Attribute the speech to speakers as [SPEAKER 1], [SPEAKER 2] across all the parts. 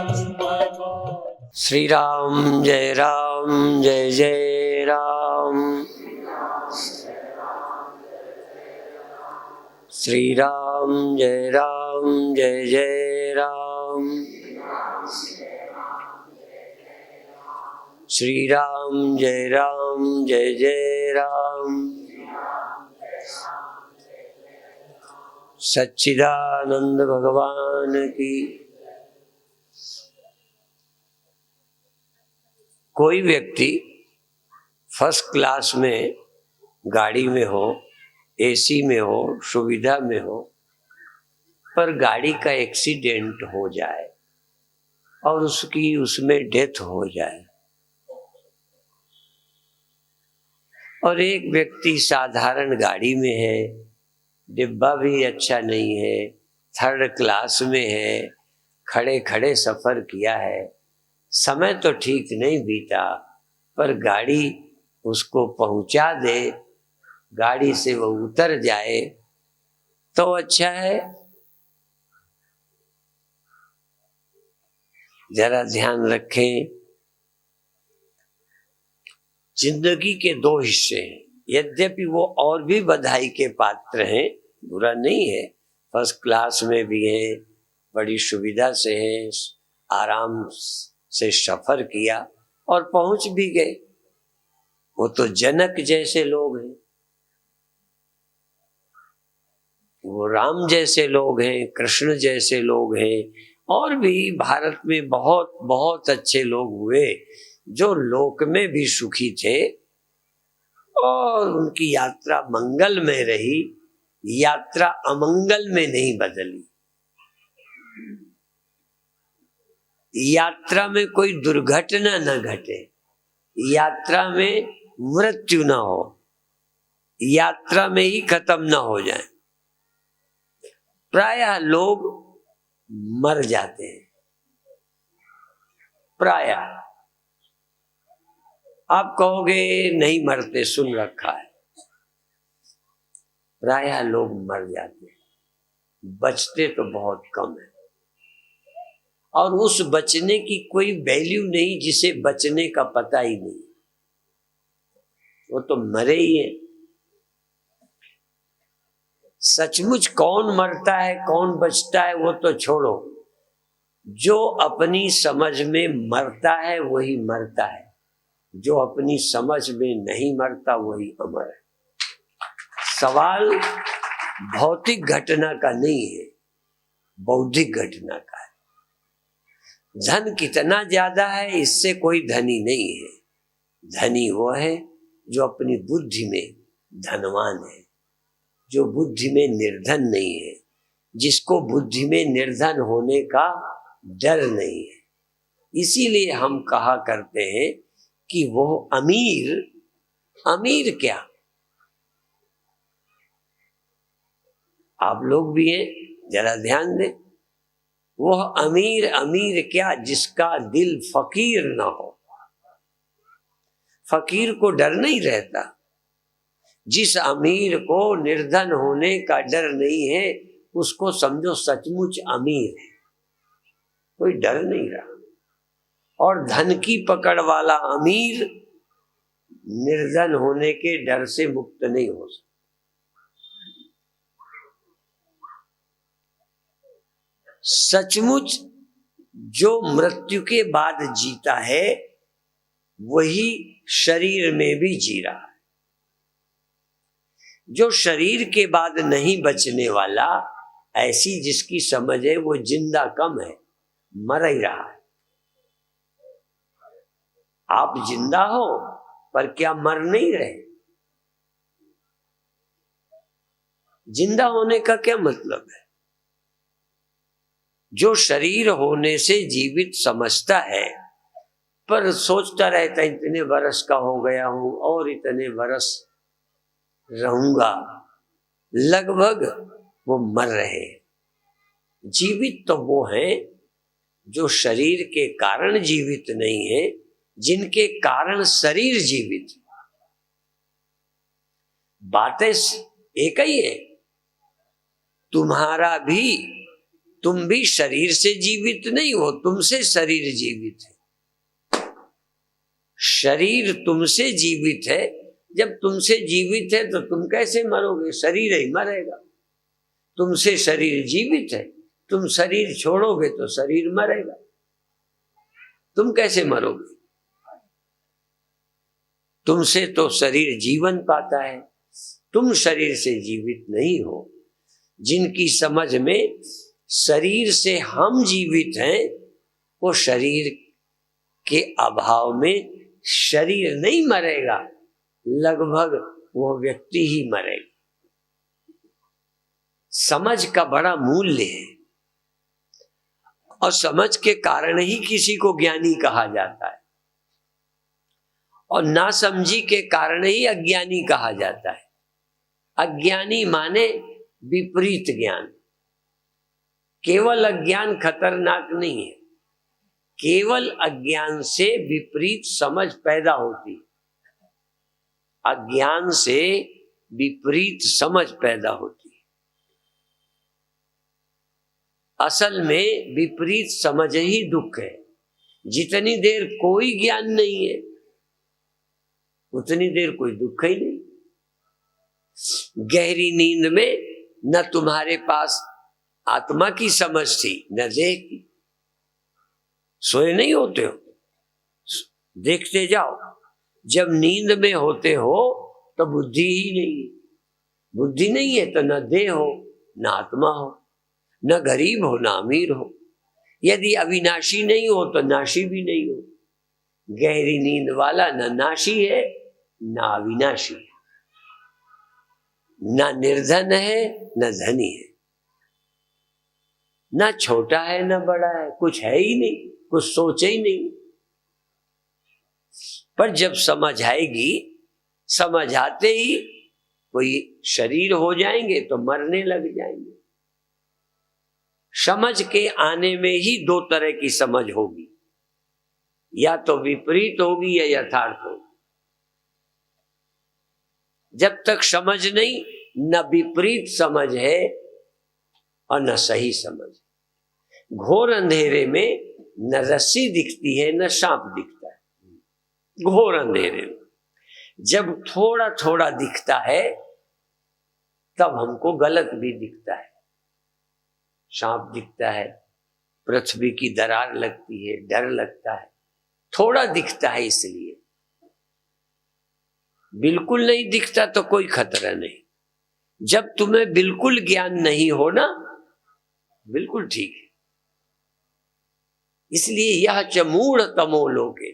[SPEAKER 1] श्री राम जय जय राम। श्री राम जय जय राम। श्री राम जय जय राम। सच्चिदानंद भगवान की। कोई व्यक्ति फर्स्ट क्लास में गाड़ी में हो, एसी में हो, सुविधा में हो, पर गाड़ी का एक्सीडेंट हो जाए और उसकी उसमें डेथ हो जाए, और एक व्यक्ति साधारण गाड़ी में है, डिब्बा भी अच्छा नहीं है, थर्ड क्लास में है, खड़े खड़े सफर किया है, समय तो ठीक नहीं बीता, पर गाड़ी उसको पहुंचा दे, गाड़ी से वो उतर जाए तो अच्छा है। जरा ध्यान रखें, जिंदगी के दो हिस्से हैं, यद्यपि वो और भी बधाई के पात्र हैं, बुरा नहीं है, फर्स्ट क्लास में भी हैं, बड़ी सुविधा से हैं, आराम से सफर किया और पहुंच भी गए। वो तो जनक जैसे लोग हैं, वो राम जैसे लोग हैं, कृष्ण जैसे लोग हैं, और भी भारत में बहुत बहुत अच्छे लोग हुए जो लोक में भी सुखी थे और उनकी यात्रा मंगल में रही, यात्रा अमंगल में नहीं बदली। यात्रा में कोई दुर्घटना न घटे, यात्रा में मृत्यु न हो, यात्रा में ही खत्म न हो जाए। प्रायः लोग मर जाते हैं, प्रायः। आप कहोगे नहीं मरते, सुन रखा है, प्रायः लोग मर जाते हैं, बचते तो बहुत कम है, और उस बचने की कोई वैल्यू नहीं जिसे बचने का पता ही नहीं, वो तो मरे ही है। सचमुच कौन मरता है कौन बचता है वो तो छोड़ो, जो अपनी समझ में मरता है वही मरता है, जो अपनी समझ में नहीं मरता वही अमर है। सवाल भौतिक घटना का नहीं है, बौद्धिक घटना का है। धन कितना ज्यादा है इससे कोई धनी नहीं है, धनी वो है जो अपनी बुद्धि में धनवान है, जो बुद्धि में निर्धन नहीं है, जिसको बुद्धि में निर्धन होने का डर नहीं है। इसीलिए हम कहा करते हैं कि वो अमीर, अमीर क्या, आप लोग भी हैं, जरा ध्यान दें, वह अमीर अमीर क्या जिसका दिल फकीर ना हो। फकीर को डर नहीं रहता, जिस अमीर को निर्धन होने का डर नहीं है उसको समझो सचमुच अमीर है, कोई डर नहीं रहा। और धन की पकड़ वाला अमीर निर्धन होने के डर से मुक्त नहीं हो सकता। सचमुच जो मृत्यु के बाद जीता है वही शरीर में भी जी रहा है। जो शरीर के बाद नहीं बचने वाला, ऐसी जिसकी समझ है वो जिंदा कम है, मर ही रहा है। आप जिंदा हो पर क्या मर नहीं रहे? जिंदा होने का क्या मतलब है? जो शरीर होने से जीवित समझता है पर सोचता रहता है इतने बरस का हो गया हूं और इतने बरस रहूंगा, लगभग वो मर रहे हैं। जीवित तो वो हैं जो शरीर के कारण जीवित नहीं है, जिनके कारण शरीर जीवित। बातें एक ही है, तुम भी शरीर से जीवित नहीं हो, तुमसे शरीर जीवित है। शरीर तुमसे जीवित है। जब तुमसे जीवित है तो तुम कैसे मरोगे? शरीर ही मरेगा। तुमसे शरीर जीवित है, तुम शरीर छोड़ोगे तो शरीर मरेगा। तुम कैसे मरोगे? तुमसे तो शरीर जीवन पाता है, तुम शरीर से जीवित नहीं हो। जिनकी समझ में शरीर से हम जीवित हैं, वो शरीर के अभाव में शरीर नहीं मरेगा, लगभग वो व्यक्ति ही मरेगा। समझ का बड़ा मूल्य है, और समझ के कारण ही किसी को ज्ञानी कहा जाता है, और नासमझी के कारण ही अज्ञानी कहा जाता है। अज्ञानी माने विपरीत ज्ञान। केवल अज्ञान खतरनाक नहीं है, केवल अज्ञान से विपरीत समझ पैदा होती है। अज्ञान से विपरीत समझ पैदा होती है। असल में विपरीत समझ ही दुख है। जितनी देर कोई ज्ञान नहीं है, उतनी देर कोई दुख ही नहीं। गहरी नींद में न तुम्हारे पास आत्मा की समझ थी, न देह की। सोए नहीं होते हो, देखते जाओ। जब नींद में होते हो तो बुद्धि ही नहीं है। बुद्धि नहीं है तो न देह हो, न आत्मा हो, न गरीब हो, न अमीर हो। यदि अविनाशी नहीं हो तो नाशी भी नहीं हो। गहरी नींद वाला न नाशी है, न अविनाशी है, न निर्धन है, न धनी है, न छोटा है, न बड़ा है, कुछ है ही नहीं, कुछ सोचे ही नहीं। पर जब समझ आएगी, समझ आते ही कोई शरीर हो जाएंगे तो मरने लग जाएंगे। समझ के आने में ही दो तरह की समझ होगी, या तो विपरीत होगी या यथार्थ होगी। जब तक समझ नहीं, न विपरीत समझ है और न सही समझ। घोर अंधेरे में न रस्सी दिखती है, न सांप दिखता है। घोर अंधेरे में जब थोड़ा थोड़ा दिखता है, तब हमको गलत भी दिखता है। सांप दिखता है, पृथ्वी की दरार लगती है, डर लगता है। थोड़ा दिखता है इसलिए। बिल्कुल नहीं दिखता तो कोई खतरा नहीं। जब तुम्हें बिल्कुल ज्ञान नहीं हो ना, बिल्कुल ठीक है। इसलिए यह च मूढ़ तमो लोके,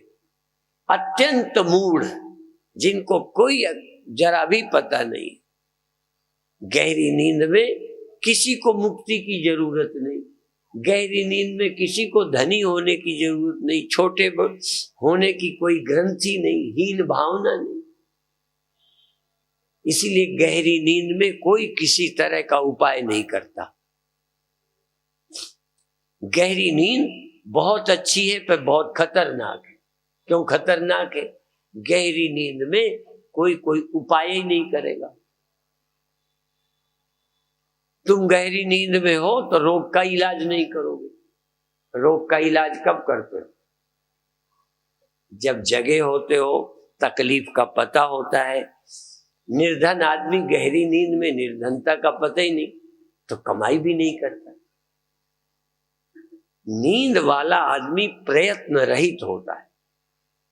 [SPEAKER 1] अत्यंत मूढ़, जिनको कोई जरा भी पता नहीं। गहरी नींद में किसी को मुक्ति की जरूरत नहीं। गहरी नींद में किसी को धनी होने की जरूरत नहीं, छोटे होने की कोई ग्रंथि नहीं, हीन भावना नहीं। इसीलिए गहरी नींद में कोई किसी तरह का उपाय नहीं करता। गहरी नींद बहुत अच्छी है पर बहुत खतरनाक है। क्यों खतरनाक है? गहरी नींद में कोई उपाय ही नहीं करेगा। तुम गहरी नींद में हो तो रोग का इलाज नहीं करोगे। रोग का इलाज कब करते हो? जब जगे होते हो, तकलीफ का पता होता है। निर्धन आदमी गहरी नींद में निर्धनता का पता ही नहीं, तो कमाई भी नहीं करता। नींद वाला आदमी प्रयत्न रहित होता है,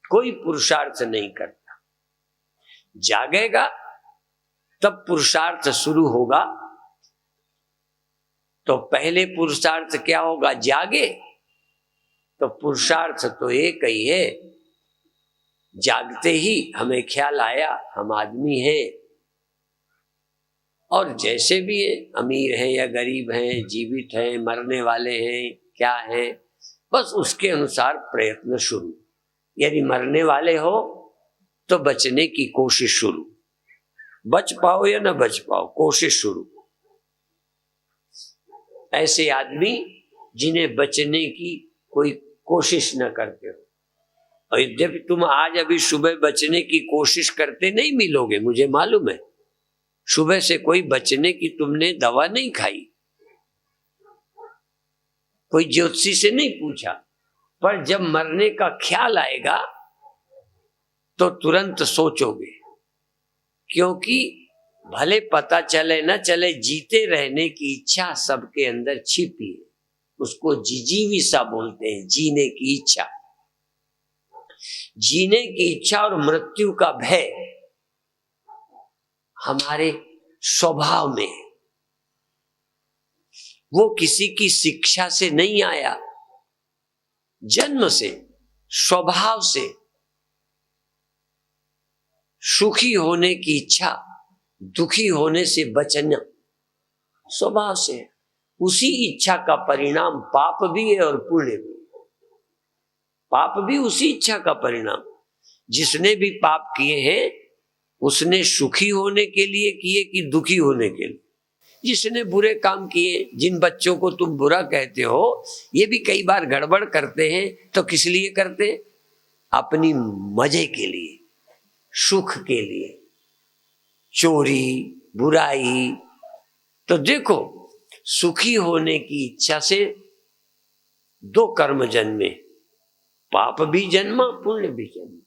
[SPEAKER 1] कोई पुरुषार्थ नहीं करता। जागेगा तब पुरुषार्थ शुरू होगा। तो पहले पुरुषार्थ क्या होगा? जागे तो पुरुषार्थ तो एक ही है। जागते ही हमें ख्याल आया हम आदमी हैं, और जैसे भी है, अमीर हैं या गरीब हैं, जीवित हैं, मरने वाले हैं, क्या है, बस उसके अनुसार प्रयत्न शुरू। यदि मरने वाले हो तो बचने की कोशिश शुरू। बच पाओ या न बच पाओ, कोशिश शुरू। ऐसे आदमी जिन्हें बचने की कोई कोशिश न करते हो, और यद्यपि तुम आज अभी सुबह बचने की कोशिश करते नहीं मिलोगे, मुझे मालूम है। सुबह से कोई बचने की तुमने दवा नहीं खाई। कोई ज्योतिषी से नहीं पूछा, पर जब मरने का ख्याल आएगा तो तुरंत सोचोगे, क्योंकि भले पता चले न चले, जीते रहने की इच्छा सबके अंदर छिपी है। उसको जिजीविषा बोलते हैं, जीने की इच्छा। जीने की इच्छा और मृत्यु का भय हमारे स्वभाव में, वो किसी की शिक्षा से नहीं आया, जन्म से, स्वभाव से। सुखी होने की इच्छा, दुखी होने से बचना स्वभाव से है। उसी इच्छा का परिणाम पाप भी है और पुण्य भी। पाप भी उसी इच्छा का परिणाम। जिसने भी पाप किए हैं उसने सुखी होने के लिए किए कि दुखी होने के लिए। जिसने बुरे काम किए, जिन बच्चों को तुम बुरा कहते हो, ये भी कई बार गड़बड़ करते हैं, तो किस लिए करते हैं? अपनी मजे के लिए, सुख के लिए। चोरी, बुराई। तो देखो, सुखी होने की इच्छा से दो कर्म जन्मे, पाप भी जन्मा, पुण्य भी जन्मा।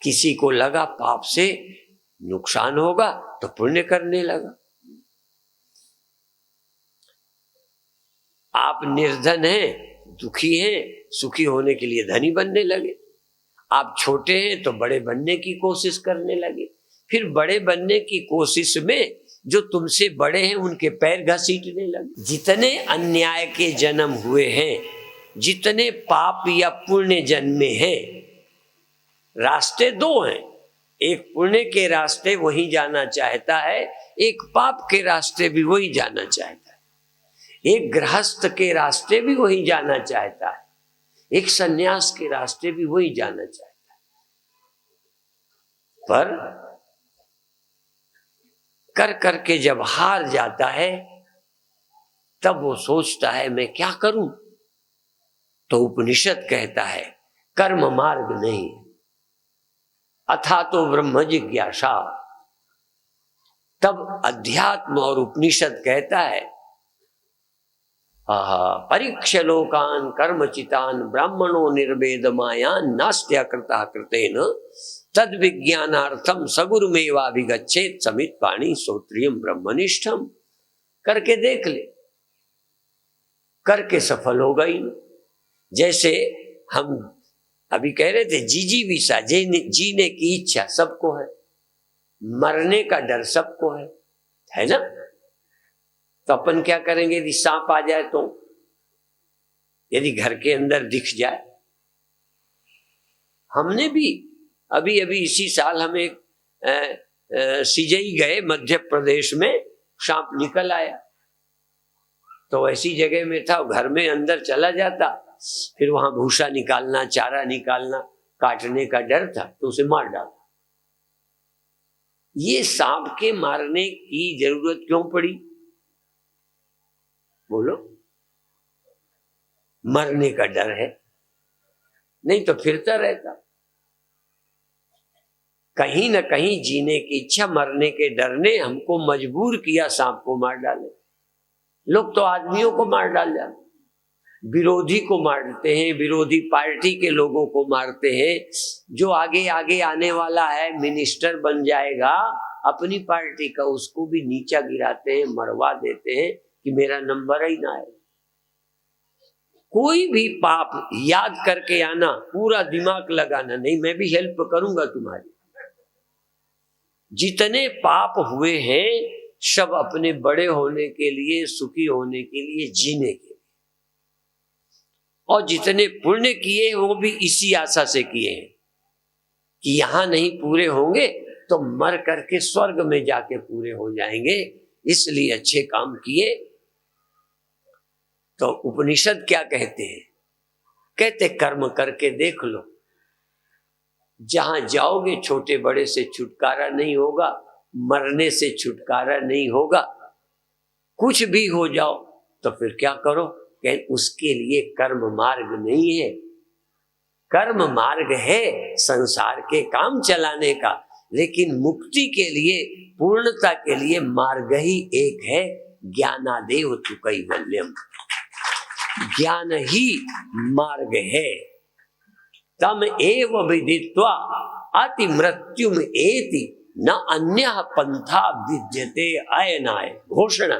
[SPEAKER 1] किसी को लगा पाप से नुकसान होगा तो पुण्य करने लगा। आप निर्धन हैं, दुखी हैं, सुखी होने के लिए धनी बनने लगे। आप छोटे हैं तो बड़े बनने की कोशिश करने लगे। फिर बड़े बनने की कोशिश में जो तुमसे बड़े हैं उनके पैर घसीटने लगे। जितने अन्याय के जन्म हुए हैं, जितने पाप या पुण्य जन्मे हैं, रास्ते दो हैं। एक पुण्य के रास्ते वही जाना चाहता है, एक पाप के रास्ते भी वही जाना चाहता है। एक गृहस्थ के रास्ते भी वही जाना चाहता है, एक सन्यास के रास्ते भी वही जाना चाहता है। पर कर करके जब हार जाता है तब वो सोचता है मैं क्या करूं। तो उपनिषद कहता है कर्म मार्ग नहीं, अथा तो ब्रह्म जिज्ञासा। तब अध्यात्म और उपनिषद कहता है परीक्ष लोकान कर्मचितान ब्राह्मणो निर्वेद मायान नास्त्य कृता कृतेन तद विज्ञानार्थम सगुरुमेवाभिगच्छेत समित पाणी श्रोत्रियम ब्रह्मनिष्ठम। करके देख ले, करके सफल हो गई। जैसे हम अभी कह रहे थे, जीजीविषा, जीने की इच्छा सबको है, मरने का डर सबको है ना। तो अपन क्या करेंगे यदि सांप आ जाए तो, यदि घर के अंदर दिख जाए। हमने भी अभी इसी साल हमें सिजई गए मध्य प्रदेश में, सांप निकल आया। तो ऐसी जगह में था, घर में अंदर चला जाता, फिर वहां भूसा निकालना, चारा निकालना, काटने का डर था तो उसे मार डाला। ये सांप के मारने की जरूरत क्यों पड़ी? बोलो, मरने का डर है, नहीं तो फिरता रहता। कहीं ना कहीं जीने की इच्छा, मरने के डर ने हमको मजबूर किया सांप को मार डाले। लोग तो आदमियों को मार डाल जाते, विरोधी को मारते हैं, विरोधी पार्टी के लोगों को मारते हैं। जो आगे आगे आने वाला है, मिनिस्टर बन जाएगा अपनी पार्टी का, उसको भी नीचा गिराते हैं, मरवा देते हैं कि मेरा नंबर ही ना आए। कोई भी पाप याद करके आना, पूरा दिमाग लगाना, नहीं मैं भी हेल्प करूंगा तुम्हारी। जितने पाप हुए हैं सब अपने बड़े होने के लिए, सुखी होने के लिए, जीने के लिए। और जितने पुण्य किए वो भी इसी आशा से किए हैं कि यहां नहीं पूरे होंगे तो मर करके स्वर्ग में जाके पूरे हो जाएंगे, इसलिए अच्छे काम किए। तो उपनिषद क्या कहते हैं? कहते कर्म करके देख लो, जहां जाओगे छोटे बड़े से छुटकारा नहीं होगा, मरने से छुटकारा नहीं होगा। कुछ भी हो जाओ तो फिर क्या करो? उसके लिए कर्म मार्ग नहीं है। कर्म मार्ग है संसार के काम चलाने का, लेकिन मुक्ति के लिए, पूर्णता के लिए मार्ग ही एक है, ज्ञानादेव तु कैवल्यम। ज्ञान ही मार्ग है। तम एव विदित्वा अति मृत्युम एति न अन्यः पंथा विद्यते अयनाय। घोषणा,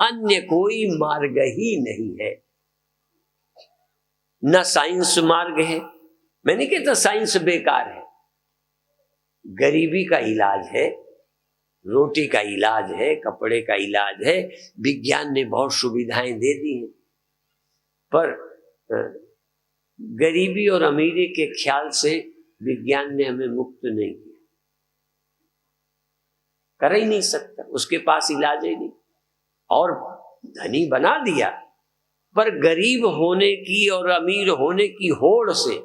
[SPEAKER 1] अन्य कोई मार्ग ही नहीं है। न साइंस मार्ग है। मैं नहीं कहता साइंस बेकार है। गरीबी का इलाज है, रोटी का इलाज है, कपड़े का इलाज है। विज्ञान ने बहुत सुविधाएं दे दी हैं, पर गरीबी और अमीरी के ख्याल से विज्ञान ने हमें मुक्त नहीं किया। कर ही नहीं सकता, उसके पास इलाज ही नहीं। और धनी बना दिया, पर गरीब होने की और अमीर होने की होड़ से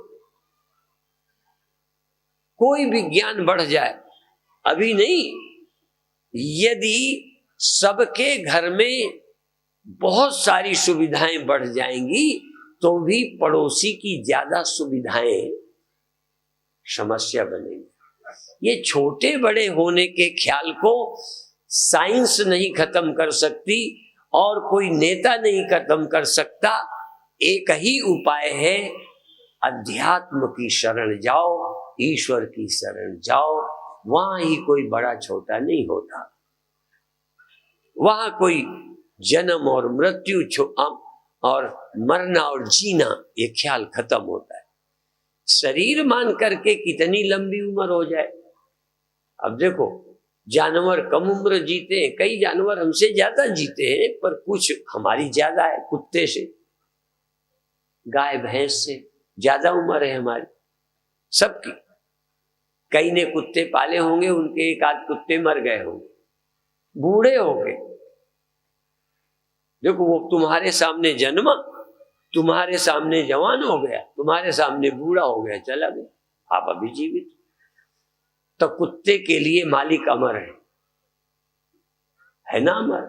[SPEAKER 1] कोई विज्ञान बढ़ जाए अभी नहीं। यदि सबके घर में बहुत सारी सुविधाएं बढ़ जाएंगी तो भी पड़ोसी की ज्यादा सुविधाएं समस्या बनेगी। ये छोटे बड़े होने के ख्याल को साइंस नहीं खत्म कर सकती और कोई नेता नहीं खत्म कर सकता। एक ही उपाय है, अध्यात्म की शरण जाओ, ईश्वर की शरण जाओ। वहां ही कोई बड़ा छोटा नहीं होता। वहां कोई जन्म और मृत्यु और मरना और जीना, ये ख्याल खत्म होता है। शरीर मान करके कितनी लंबी उम्र हो जाए। अब देखो, जानवर कम उम्र जीते हैं, कई जानवर हमसे ज्यादा जीते हैं, पर कुछ हमारी ज्यादा है। कुत्ते से, गाय भैंस से ज्यादा उम्र है हमारी सबकी। कई ने कुत्ते पाले होंगे, उनके एक आध कुत्ते मर गए होंगे, बूढ़े हो गए। देखो, वो तुम्हारे सामने जन्मा, तुम्हारे सामने जवान हो गया, तुम्हारे सामने बूढ़ा हो गया, चला गया, आप अभी जीवित। तो कुत्ते के लिए मालिक अमर है ना? अमर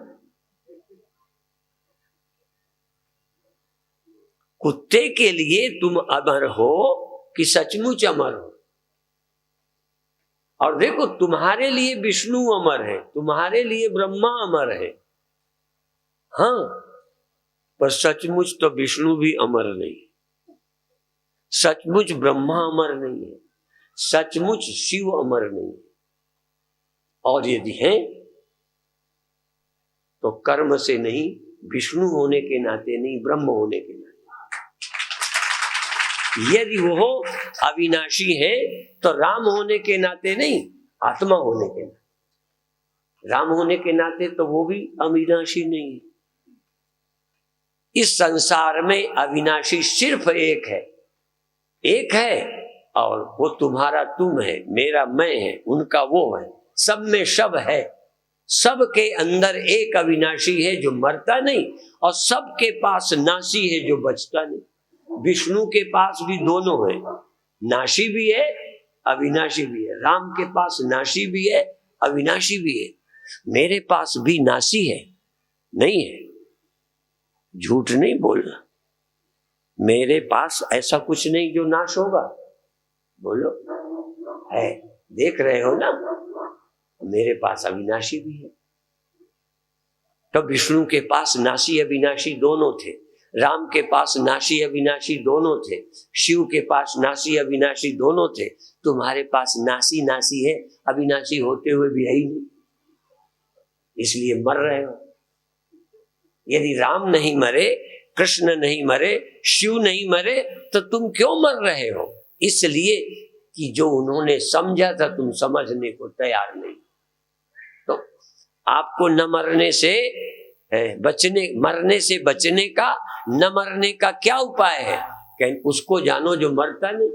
[SPEAKER 1] कुत्ते के लिए तुम अमर हो कि सचमुच अमर हो? और देखो, तुम्हारे लिए विष्णु अमर है, तुम्हारे लिए ब्रह्मा अमर है, हाँ, पर सचमुच तो विष्णु भी अमर नहीं, सचमुच ब्रह्मा अमर नहीं है, सचमुच शिव अमर नहीं है। और यदि है तो कर्म से नहीं, विष्णु होने के नाते नहीं, ब्रह्म होने के नाते। यदि वो अविनाशी है तो राम होने के नाते नहीं, आत्मा होने के नाते। राम होने के नाते तो वो भी अविनाशी नहीं है। इस संसार में अविनाशी सिर्फ एक है, और वो तुम्हारा तुम है, मेरा मैं है, उनका वो है, सब में सब है। सबके अंदर एक अविनाशी है जो मरता नहीं, और सबके पास नाशी है जो बचता नहीं। विष्णु के पास भी दोनों है, नाशी भी है, अविनाशी भी है। राम के पास नाशी भी है, अविनाशी भी है। मेरे पास भी नाशी है, नहीं है, झूठ नहीं बोलना। मेरे पास ऐसा कुछ नहीं जो नाश होगा, बोलो है, देख रहे हो ना, मेरे पास अविनाशी भी है। तो विष्णु के पास नाशी अविनाशी दोनों थे, राम के पास नाशी अविनाशी दोनों थे, शिव के पास नाशी अविनाशी दोनों थे। तुम्हारे पास नाशी नाशी है, अविनाशी होते हुए भी है ही नहीं, इसलिए मर रहे हो। यदि राम नहीं मरे, कृष्ण नहीं मरे, शिव नहीं मरे, तो तुम क्यों मर रहे हो? इसलिए कि जो उन्होंने समझा था तुम समझने को तैयार नहीं। तो आपको न मरने से मरने से बचने का, न मरने का क्या उपाय है? कि उसको जानो जो मरता नहीं,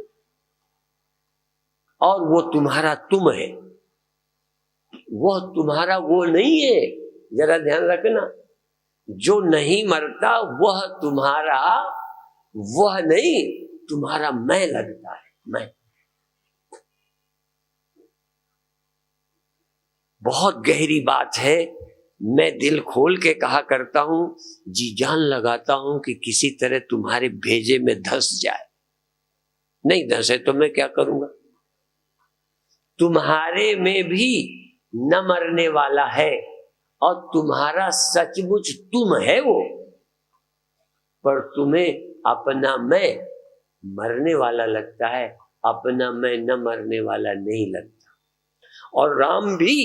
[SPEAKER 1] और वो तुम्हारा तुम है, वो तुम्हारा वो नहीं है। जरा ध्यान रखना, जो नहीं मरता वह तुम्हारा वह नहीं, तुम्हारा मैं लगता है। मैं बहुत गहरी बात है। मैं दिल खोल के कहा करता हूं, जी जान लगाता हूं कि किसी तरह तुम्हारे भेजे में धंस जाए। नहीं धंसे तो मैं क्या करूंगा? तुम्हारे में भी न मरने वाला है, और तुम्हारा सचमुच तुम है वो। पर तुम्हें अपना मैं मरने वाला लगता है, अपना मैं न मरने वाला नहीं लगता। और राम भी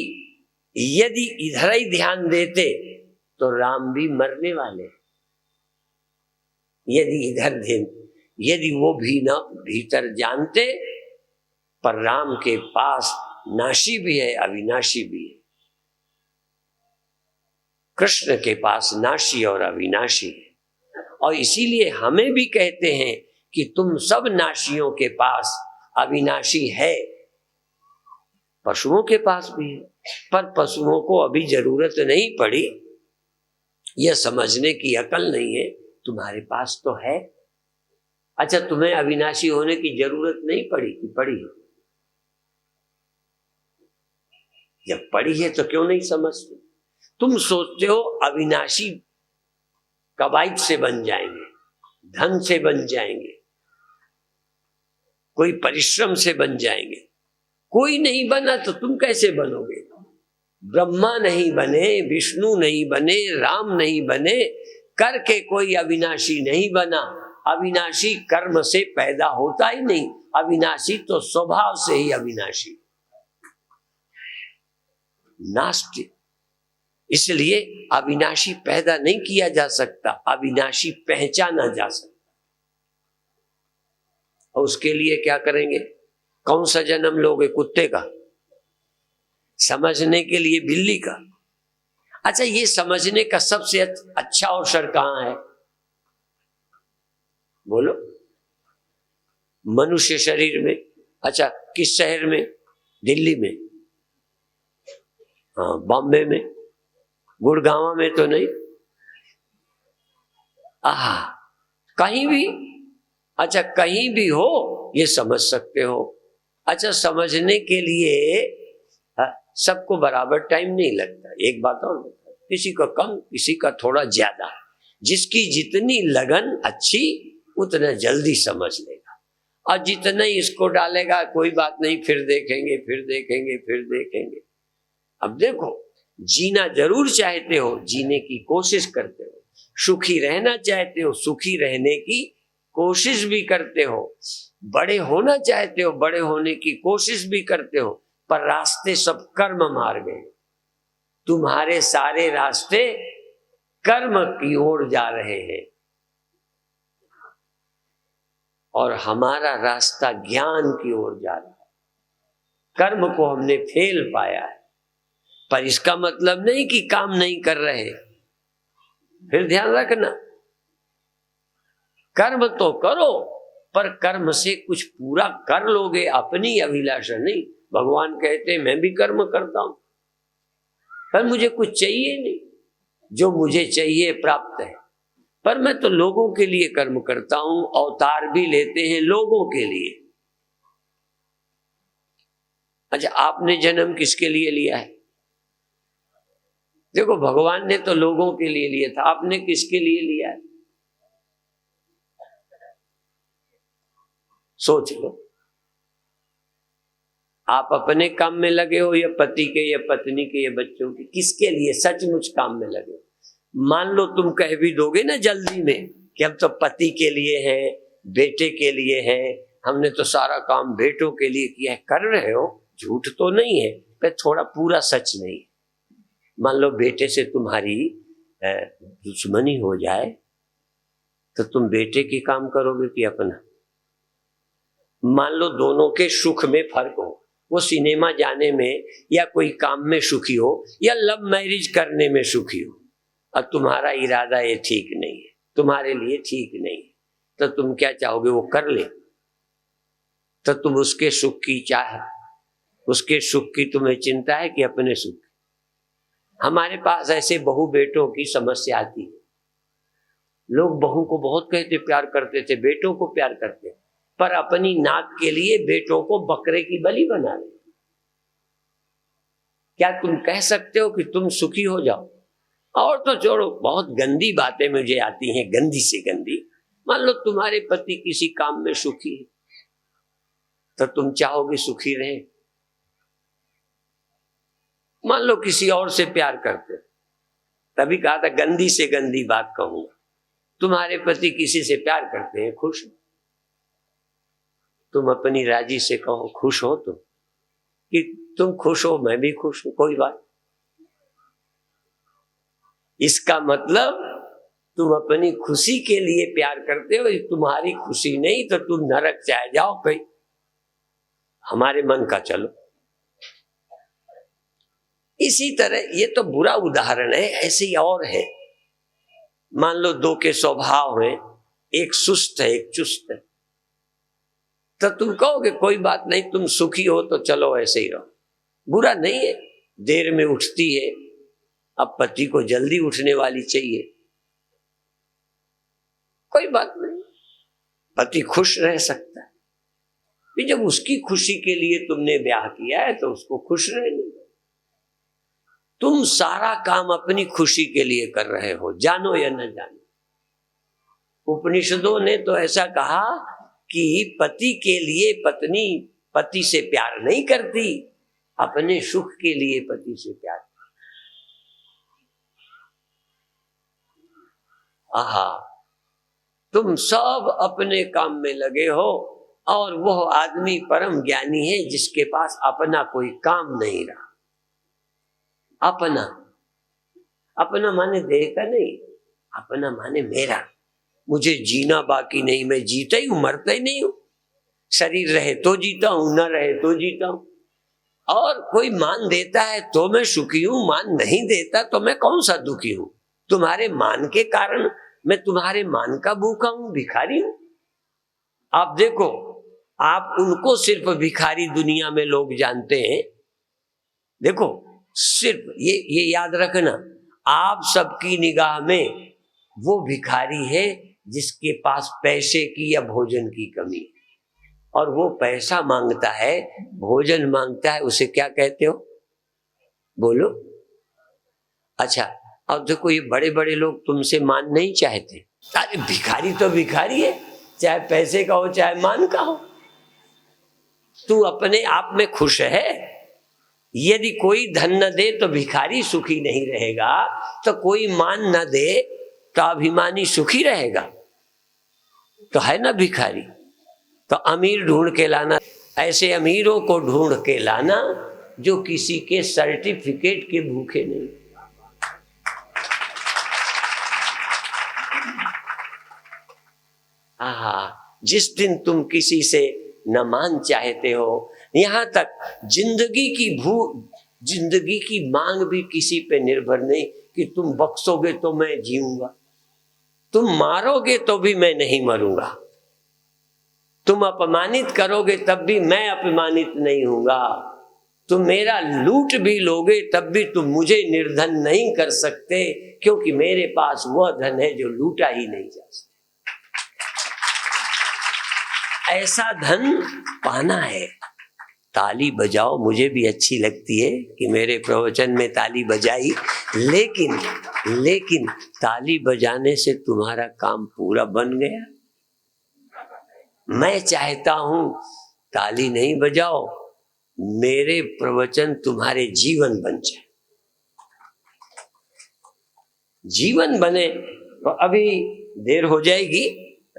[SPEAKER 1] यदि इधर ही ध्यान देते तो राम भी मरने वाले, यदि इधर ध्यान, यदि वो भी न भीतर जानते, पर राम के पास नाशी भी है, अविनाशी भी है। कृष्ण के पास नाशी और अविनाशी है, और इसीलिए हमें भी कहते हैं कि तुम सब नाशियों के पास अविनाशी है। पशुओं के पास भी है, पर पशुओं को अभी जरूरत नहीं पड़ी, यह समझने की अकल नहीं है। तुम्हारे पास तो है। अच्छा, तुम्हें अविनाशी होने की जरूरत नहीं पड़ी कि पड़ी है? जब पड़ी है तो क्यों नहीं समझते? तुम सोचते हो अविनाशी कवायद से बन जाएंगे, धन से बन जाएंगे, कोई परिश्रम से बन जाएंगे। कोई नहीं बना तो तुम कैसे बनोगे? ब्रह्मा नहीं बने, विष्णु नहीं बने, राम नहीं बने, करके कोई अविनाशी नहीं बना। अविनाशी कर्म से पैदा होता ही नहीं, अविनाशी तो स्वभाव से ही अविनाशी, नास्तिक। इसलिए अविनाशी पैदा नहीं किया जा सकता, अविनाशी पहचाना जा सकता। और उसके लिए क्या करेंगे? कौन सा जन्म लोगे? कुत्ते का? समझने के लिए बिल्ली का? अच्छा, ये समझने का सबसे अच्छा अवसर कहाँ है? बोलो। मनुष्य शरीर में। अच्छा, किस शहर में? दिल्ली में, हाँ, बॉम्बे में, गुड़गांव में तो नहीं, कहीं भी। अच्छा, कहीं भी हो ये समझ सकते हो। अच्छा, समझने के लिए सबको बराबर टाइम नहीं लगता। एक बात और बता, किसी का कम, किसी का थोड़ा ज्यादा। जिसकी जितनी लगन अच्छी उतना जल्दी समझ लेगा, और जितना ही इसको डालेगा कोई बात नहीं, फिर देखेंगे, फिर देखेंगे, फिर देखेंगे। अब देखो, जीना जरूर चाहते हो, जीने की कोशिश करते हो, सुखी रहना चाहते हो, सुखी रहने की कोशिश भी करते हो, बड़े होना चाहते हो, बड़े होने की कोशिश भी करते हो, पर रास्ते सब कर्म मार्ग हैं। तुम्हारे सारे रास्ते कर्म की ओर जा रहे हैं, और हमारा रास्ता ज्ञान की ओर जा रहा है। कर्म को हमने फेल पाया है, पर इसका मतलब नहीं कि काम नहीं कर रहे। फिर ध्यान रखना, कर्म तो करो, पर कर्म से कुछ पूरा कर लोगे, अपनी अभिलाषा नहीं। भगवान कहते मैं भी कर्म करता हूं, पर मुझे कुछ चाहिए नहीं, जो मुझे चाहिए प्राप्त है। पर मैं तो लोगों के लिए कर्म करता हूं, अवतार भी लेते हैं लोगों के लिए। अच्छा, आपने जन्म किसके लिए लिया है? देखो, भगवान ने तो लोगों के लिए लिया था, आपने किसके लिए लिया है? सोच लो। आप अपने काम में लगे हो, या पति के, या पत्नी के, या बच्चों के? किसके लिए सचमुच काम में लगे हो? मान लो तुम कह भी दोगे ना जल्दी में कि हम तो पति के लिए हैं, बेटे के लिए हैं, हमने तो सारा काम बेटों के लिए किया है। कर रहे हो, झूठ तो नहीं है, पर थोड़ा पूरा सच नहीं। मान लो बेटे से तुम्हारी दुश्मनी हो जाए, तो तुम बेटे के काम करोगे कि अपना? मान लो दोनों के सुख में फर्क हो, वो सिनेमा जाने में या कोई काम में सुखी हो, या लव मैरिज करने में सुखी हो, और तुम्हारा इरादा ये ठीक नहीं है, तुम्हारे लिए ठीक नहीं है, तो तुम क्या चाहोगे? वो कर ले। तो तुम उसके सुख की चाह, उसके सुख की तुम्हें चिंता है कि अपने सुख? हमारे पास ऐसे बहू बेटों की समस्या आती है। लोग बहू को बहुत कहते प्यार करते थे, बेटों को प्यार करते, पर अपनी नाक के लिए बेटों को बकरे की बलि बना ले। क्या तुम कह सकते हो कि तुम सुखी हो जाओ? और तो छोड़ो, बहुत गंदी बातें मुझे आती हैं, गंदी से गंदी। मान लो तुम्हारे पति किसी काम में सुखी है, तो तुम चाहोगे सुखी रहे? मान लो किसी और से प्यार करते, तभी कहा था गंदी से गंदी बात कहूंगा। तुम्हारे पति किसी से प्यार करते हैं, खुश, तुम अपनी राजी से कहो खुश हो तुम, कि तुम खुश हो मैं भी खुश हूं, कोई बात। इसका मतलब तुम अपनी खुशी के लिए प्यार करते हो, तुम्हारी खुशी नहीं तो तुम नरक चाहे जाओ कहीं, हमारे मन का चलो। इसी तरह ये तो बुरा उदाहरण है, ऐसे ही और है। मान लो दो के स्वभाव हैं, एक सुस्त है एक चुस्त है, तो तुम कहोगे कोई बात नहीं, तुम सुखी हो तो चलो ऐसे ही रहो, बुरा नहीं है। देर में उठती है, अब पति को जल्दी उठने वाली चाहिए, कोई बात नहीं, पति खुश रह सकता है। फिर जब उसकी खुशी के लिए तुमने ब्याह किया है तो उसको खुश रहने दो। तुम सारा काम अपनी खुशी के लिए कर रहे हो, जानो या न जानो। उपनिषदों ने तो ऐसा कहा कि पति के लिए पत्नी पति से प्यार नहीं करती, अपने सुख के लिए पति से प्यार। आहा, तुम सब अपने काम में लगे हो और वह आदमी परम ज्ञानी है जिसके पास अपना कोई काम नहीं रहा। अपना, अपना माने देह का नहीं, अपना माने मेरा, मुझे जीना बाकी नहीं, मैं जीता ही हूं, मरता ही नहीं हूं। शरीर रहे तो जीता हूं, न रहे तो जीता हूं। और कोई मान देता है तो मैं सुखी हूं, मान नहीं देता तो मैं कौन सा दुखी हूं। तुम्हारे मान के कारण मैं तुम्हारे मान का भूखा हूं, भिखारी हूं। आप देखो, आप उनको सिर्फ भिखारी दुनिया में लोग जानते हैं। देखो, सिर्फ ये याद रखना, आप सबकी निगाह में वो भिखारी है जिसके पास पैसे की या भोजन की कमी है, और वो पैसा मांगता है, भोजन मांगता है, उसे क्या कहते हो बोलो? अच्छा, अब देखो ये बड़े बड़े लोग तुमसे मान नहीं चाहते। अरे भिखारी तो भिखारी है, चाहे पैसे का हो चाहे मान का हो। तू अपने आप में खुश है। यदि कोई धन न दे तो भिखारी सुखी नहीं रहेगा, तो कोई मान न दे तो अभिमानी सुखी रहेगा। तो है ना भिखारी, तो अमीर ढूंढ के लाना, ऐसे अमीरों को ढूंढ के लाना जो किसी के सर्टिफिकेट के भूखे नहीं। जिस दिन तुम किसी से न मान चाहते हो, यहां तक जिंदगी की मांग भी किसी पे निर्भर नहीं कि तुम बख्शोगे तो मैं जीऊंगा, तुम मारोगे तो भी मैं नहीं मरूंगा, तुम अपमानित करोगे तब भी मैं अपमानित नहीं हूंगा, तुम मेरा लूट भी लोगे तब भी तुम मुझे निर्धन नहीं कर सकते, क्योंकि मेरे पास वह धन है जो लूटा ही नहीं जा सकता। ऐसा धन पाना है। ताली बजाओ, मुझे भी अच्छी लगती है कि मेरे प्रवचन में ताली बजाई, लेकिन ताली बजाने से तुम्हारा काम पूरा बन गया? मैं चाहता हूं ताली नहीं बजाओ, मेरे प्रवचन तुम्हारे जीवन बन जाए। जीवन बने तो अभी देर हो जाएगी,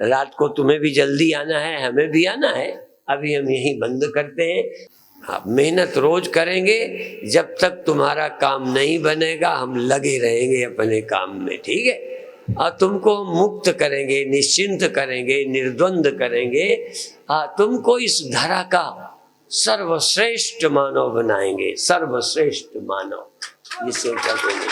[SPEAKER 1] रात को तुम्हें भी जल्दी आना है, हमें भी आना है। अभी हम यही बंद करते हैं। आप मेहनत रोज करेंगे, जब तक तुम्हारा काम नहीं बनेगा हम लगे रहेंगे अपने काम में, ठीक है? और तुमको मुक्त करेंगे, निश्चिंत करेंगे, निर्द्वंद करेंगे। तुमको इस धरा का सर्वश्रेष्ठ मानव बनाएंगे, सर्वश्रेष्ठ मानव, जिससे क्या कहेंगे।